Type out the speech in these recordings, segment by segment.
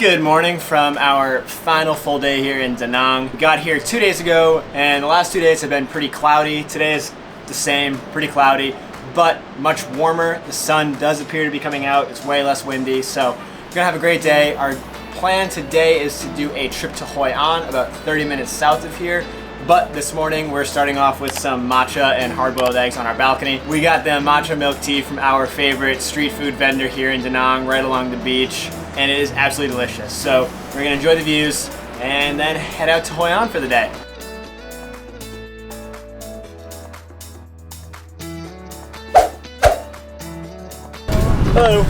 Good morning from our final full day here in Da Nang. We got here 2 days ago and the last 2 days have been pretty cloudy. Today is the same, pretty cloudy, but much warmer. The sun does appear to be coming out. It's way less windy, so we're gonna have a great day. Our plan today is to do a trip to Hoi An, about 30 minutes south of here. But this morning we're starting off with some matcha and hard-boiled eggs on our balcony. We got the matcha milk tea from our favorite street food vendor here in Da Nang, right along the beach, and it is absolutely delicious. So we're gonna enjoy the views and then head out to Hoi An for the day. Hello.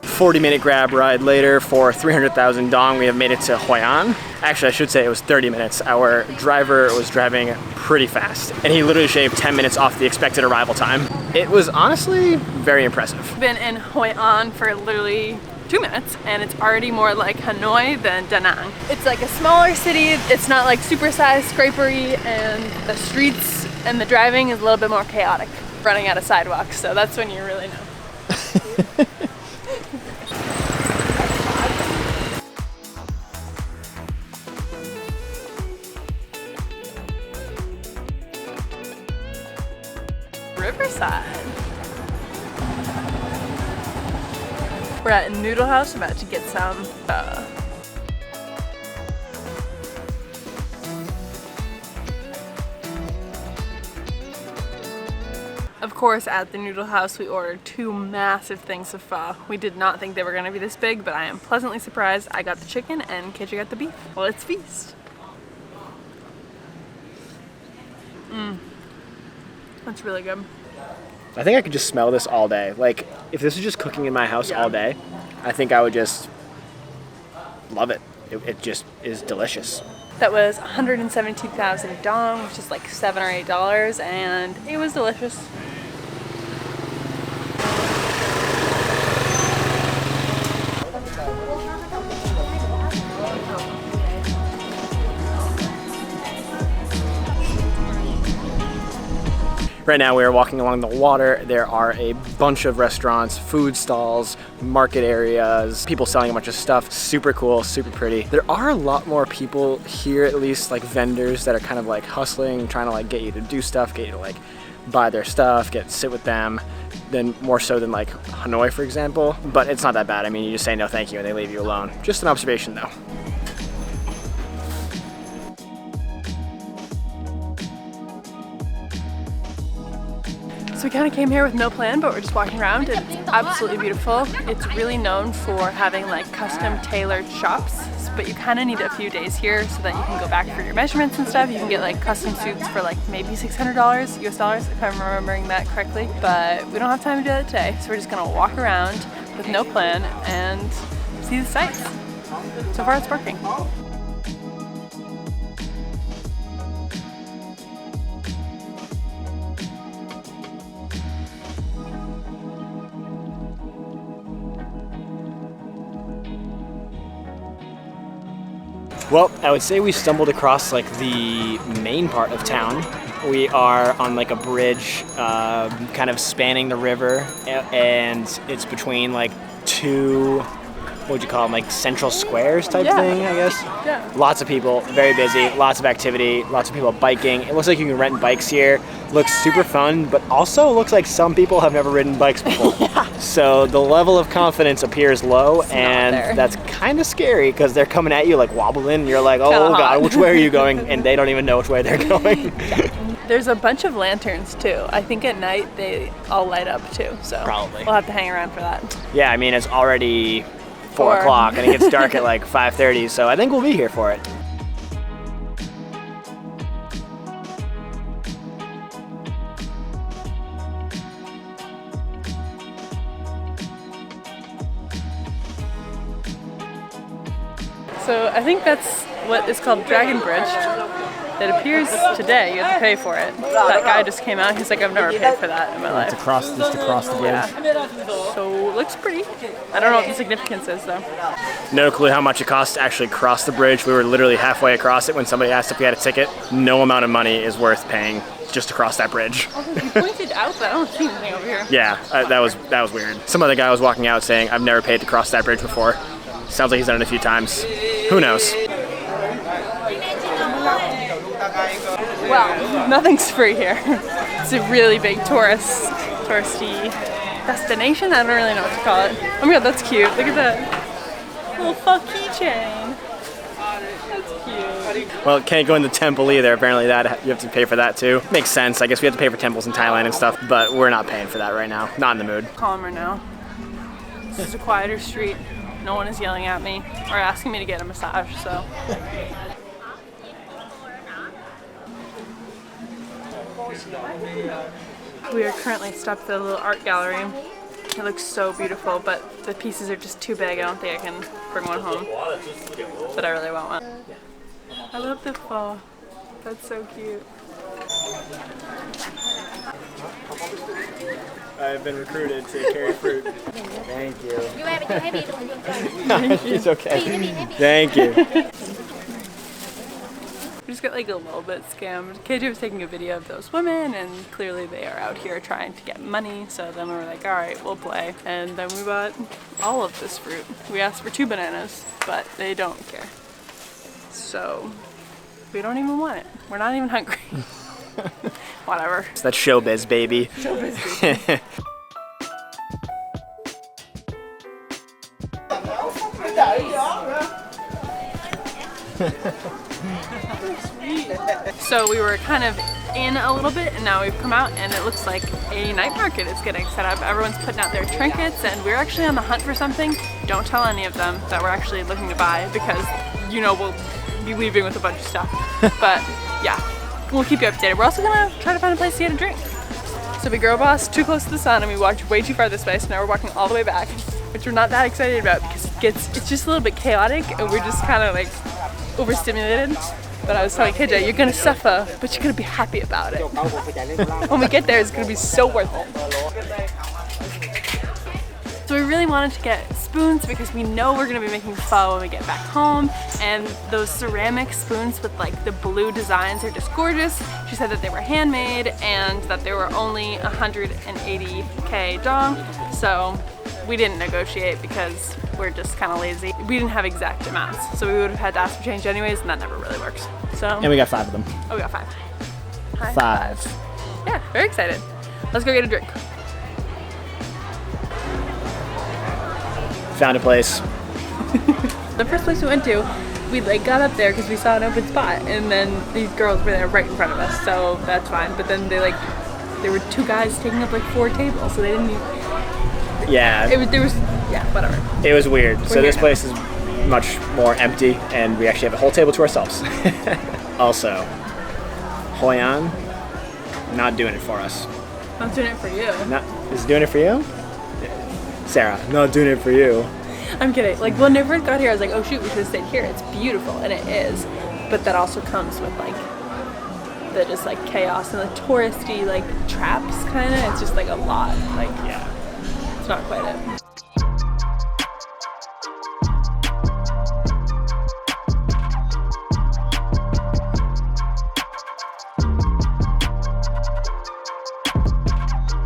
40-minute grab ride later for 300,000 dong. We have made it to Hoi An. Actually, I should say it was 30 minutes. Our driver was driving pretty fast and he literally shaved 10 minutes off the expected arrival time. It was honestly very impressive. Been in Hoi An for literally 2 minutes and it's already more like Hanoi than Da Nang. It's like a smaller city. It's not like super-sized scrapery, and the streets and the driving is a little bit more chaotic. Running out of sidewalks, so that's when you really know. Riverside. We're at Noodle House, about to get some pho. Of course, at the Noodle House we ordered 2 massive things of pho. We did not think they were going to be this big, but I am pleasantly surprised. I got the chicken and KJ got the beef. Let's feast. That's really good. I think I could just smell this all day. Like, if this was just cooking in my house all day, I think I would just love it. It just is delicious. That was 172,000 dong, which is like $7 or $8, and it was delicious. Right now we are walking along the water. There are a bunch of restaurants, food stalls, market areas, people selling a bunch of stuff. Super cool, super pretty. There are a lot more people here, at least like vendors that are kind of like hustling, trying to like get you to do stuff, get you to like buy their stuff, sit with them, than more so than like Hanoi, for example. But it's not that bad. I mean, you just say no thank you and they leave you alone. Just an observation though. So we kind of came here with no plan, but we're just walking around. It's absolutely beautiful. It's really known for having like custom tailored shops, but you kind of need a few days here so that you can go back for your measurements and stuff. You can get like custom suits for like maybe $600 US dollars, if I'm remembering that correctly. But we don't have time to do that today, so we're just gonna walk around with no plan and see the sights. So far it's working. Well, I would say we stumbled across like the main part of town. We are on like a bridge kind of spanning the river, and it's between like 2, what would you call them, like central squares type thing, I guess? Yeah. Lots of people, very busy, lots of activity, lots of people biking. It looks like you can rent bikes here. Looks super fun, but also looks like some people have never ridden bikes before. So the level of confidence appears low, and that's kind of scary because they're coming at you like wobbling, and you're like, oh God, which way are you going? And they don't even know which way they're going. There's a bunch of lanterns too. I think at night they all light up too, so probably we'll have to hang around for that. Yeah, I mean, it's already 4 o'clock and it gets dark at like 5:30, so I think we'll be here for it. So I think that's what is called Dragon Bridge. It appears today you have to pay for it. That guy just came out, he's like, I've never paid for that in my life. Just to cross the bridge. Yeah. So it looks pretty. I don't know what the significance is though. No clue how much it costs to actually cross the bridge. We were literally halfway across it when somebody asked if we had a ticket. No amount of money is worth paying just to cross that bridge. Also, you pointed out that I don't see anything over here. Yeah, that was weird. Some other guy was walking out saying, I've never paid to cross that bridge before. Sounds like he's done it a few times. Who knows? Well, nothing's free here. It's a really big touristy destination. I don't really know what to call it. Oh my god, that's cute. Look at that little fuck keychain. That's cute. Well, can't go in the temple either. Apparently that you have to pay for that too. Makes sense. I guess we have to pay for temples in Thailand and stuff, but we're not paying for that right now. Not in the mood. Calmer now. This is a quieter street. No one is yelling at me or asking me to get a massage, so. We are currently stopped at the little art gallery. It looks so beautiful, but the pieces are just too big. I don't think I can bring one home, but I really want one. I love the pho. That's so cute. I've been recruited to carry fruit. Thank you. It's okay. Thank you. We just got like a little bit scammed. KJ was taking a video of those women and clearly they are out here trying to get money. So then we were like, all right, we'll play. And then we bought all of this fruit. We asked for 2 bananas, but they don't care. So we don't even want it. We're not even hungry. Whatever. So that's showbiz, baby. Showbiz, baby. So we were kind of in a little bit and now we've come out and it looks like a night market is getting set up. Everyone's putting out their trinkets and we're actually on the hunt for something. Don't tell any of them that we're actually looking to buy because you know we'll be leaving with a bunch of stuff. But yeah, we'll keep you updated. We're also gonna try to find a place to get a drink. So we girl boss too close to the sun and we walked way too far this way, so now we're walking all the way back, which we're not that excited about because it's just a little bit chaotic and we're just kind of like overstimulated. But I was telling KJ, you're gonna suffer, but you're gonna be happy about it. When we get there, it's gonna be so worth it. So we really wanted to get spoons because we know we're gonna be making pho when we get back home, and those ceramic spoons with like the blue designs are just gorgeous. She said that they were handmade and that they were only 180k dong, so we didn't negotiate because we're just kind of lazy. We didn't have exact amounts, so we would have had to ask for change anyways, and that never really works. So. And we got 5 of them. Oh, we got 5. Hi. 5. Yeah, very excited. Let's go get a drink. Found a place. The first place we went to, we like got up there because we saw an open spot, and then these girls were there right in front of us, so that's fine. But then there were 2 guys taking up like 4 tables, so they didn't even. Yeah. Yeah, whatever. It was weird. So this place is much more empty and we actually have a whole table to ourselves. Also, Hoi An, not doing it for us. I'm doing it for you. Is it doing it for you? Sarah, not doing it for you. I'm kidding. Like when I first got here, I was like, oh shoot, we should have stayed here. It's beautiful, and it is. But that also comes with like the just like chaos and the touristy like traps kind of. It's just like a lot. Like yeah. It's not quite it.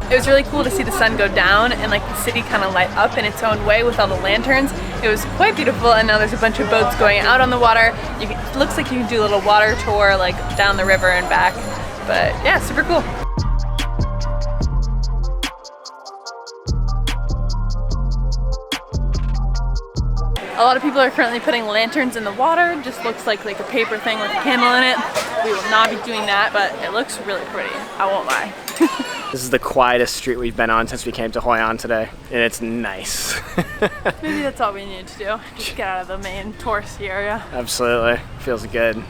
It was really cool to see the sun go down and like the city kind of light up in its own way with all the lanterns. It was quite beautiful, and now there's a bunch of boats going out on the water. It looks like you can do a little water tour like down the river and back. But yeah, super cool. A lot of people are currently putting lanterns in the water. Just looks like a paper thing with a candle in it. We will not be doing that, but it looks really pretty. I won't lie. This is the quietest street we've been on since we came to Hoi An today, and it's nice. Maybe that's all we need to do. Just get out of the main touristy area. Absolutely. Feels good.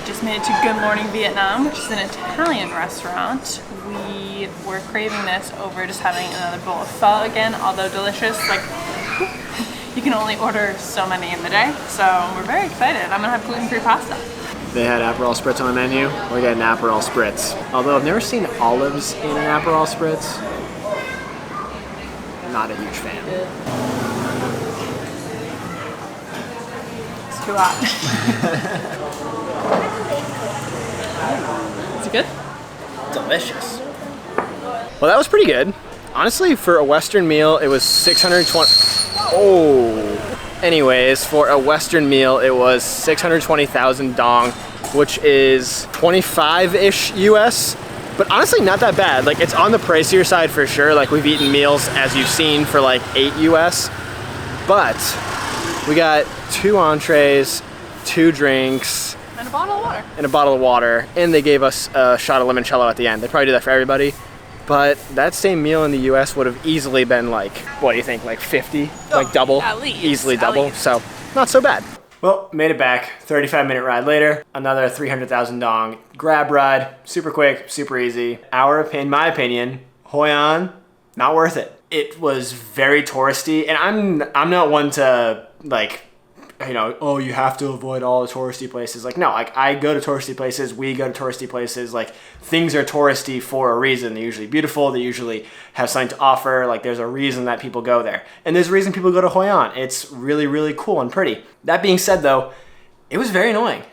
Just made it to Good Morning Vietnam, which is an Italian restaurant. We were craving this over just having another bowl of pho again, although delicious. Like, you can only order so many in the day. So we're very excited. I'm gonna have gluten-free pasta. They had Aperol Spritz on the menu. We're getting Aperol Spritz. Although I've never seen olives in an Aperol Spritz. Not a huge fan. It's too hot. Is it good? Delicious. Well, that was pretty good. Honestly, for a Western meal, it was 620. Oh. Anyways, for a Western meal, it was 620,000 dong, which is 25-ish US. But honestly, not that bad. Like, it's on the pricier side for sure. Like, we've eaten meals, as you've seen, for like 8 US. But we got 2 entrees, 2 drinks, And a bottle of water. and a bottle of water. And they gave us a shot of limoncello at the end. They probably do that for everybody. But that same meal in the US would have easily been like, what do you think, like 50? Like double? at least. Easily At double. least. So, not so bad. Well, made it back. 35-minute ride later. Another 300,000 dong grab ride. Super quick, super easy. In my opinion, Hoi An, not worth it. It was very touristy, and I'm not one to like, you know, oh, you have to avoid all the touristy places. Like, no, like I go to touristy places, we go to touristy places. Like, things are touristy for a reason. They're usually beautiful. They usually have something to offer. Like, there's a reason that people go there. And there's a reason people go to Hoi An. It's really, really cool and pretty. That being said, though, it was very annoying.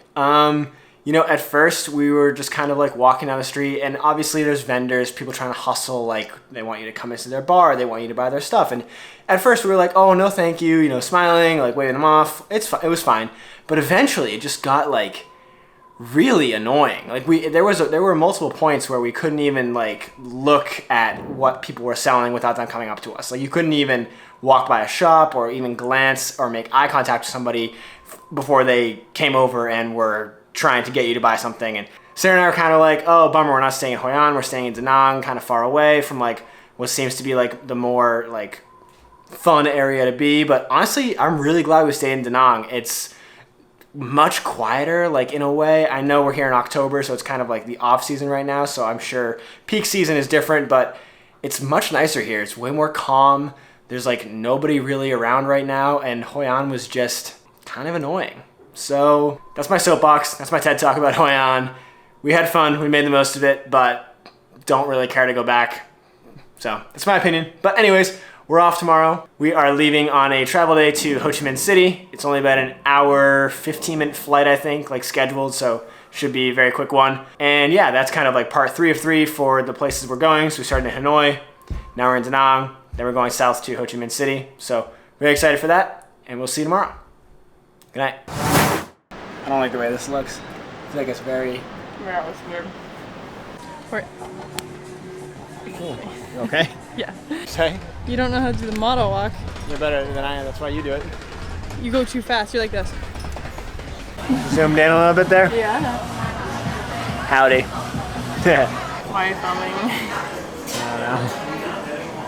You know, at first we were just kind of like walking down the street, and obviously there's vendors, people trying to hustle, like they want you to come into their bar, they want you to buy their stuff. And at first we were like, oh, no, thank you, you know, smiling, like waving them off. It was fine. But eventually it just got like really annoying. Like there were multiple points where we couldn't even like look at what people were selling without them coming up to us. Like, you couldn't even walk by a shop or even glance or make eye contact with somebody before they came over and were trying to get you to buy something. And Sarah and I were kind of like, oh, bummer, we're not staying in Hoi An, we're staying in Da Nang, kind of far away from like what seems to be like the more like fun area to be. But honestly, I'm really glad we stayed in Da Nang. It's much quieter, like in a way. I know we're here in October, so it's kind of like the off season right now, so I'm sure peak season is different, but it's much nicer here. It's way more calm. There's like nobody really around right now, and Hoi An was just kind of annoying. So that's my soapbox. That's my TED Talk about Hoi An. We had fun. We made the most of it, but don't really care to go back. So that's my opinion. But anyways, we're off tomorrow. We are leaving on a travel day to Ho Chi Minh City. It's only about an hour, 15-minute flight, I think, like scheduled. So should be a very quick one. And yeah, that's kind of like part 3 of 3 for the places we're going. So we started in Hanoi. Now we're in Da Nang. Then we're going south to Ho Chi Minh City. So very excited for that. And we'll see you tomorrow. Good night. I don't like the way this looks. I feel like it's very... Yeah, it was weird. Wait. Cool. You okay? Yeah. Say? You don't know how to do the model walk. You're better than I am. That's why you do it. You go too fast. You're like this. Zoomed in a little bit there. Yeah, I know. Howdy. Why are you filming? I don't know.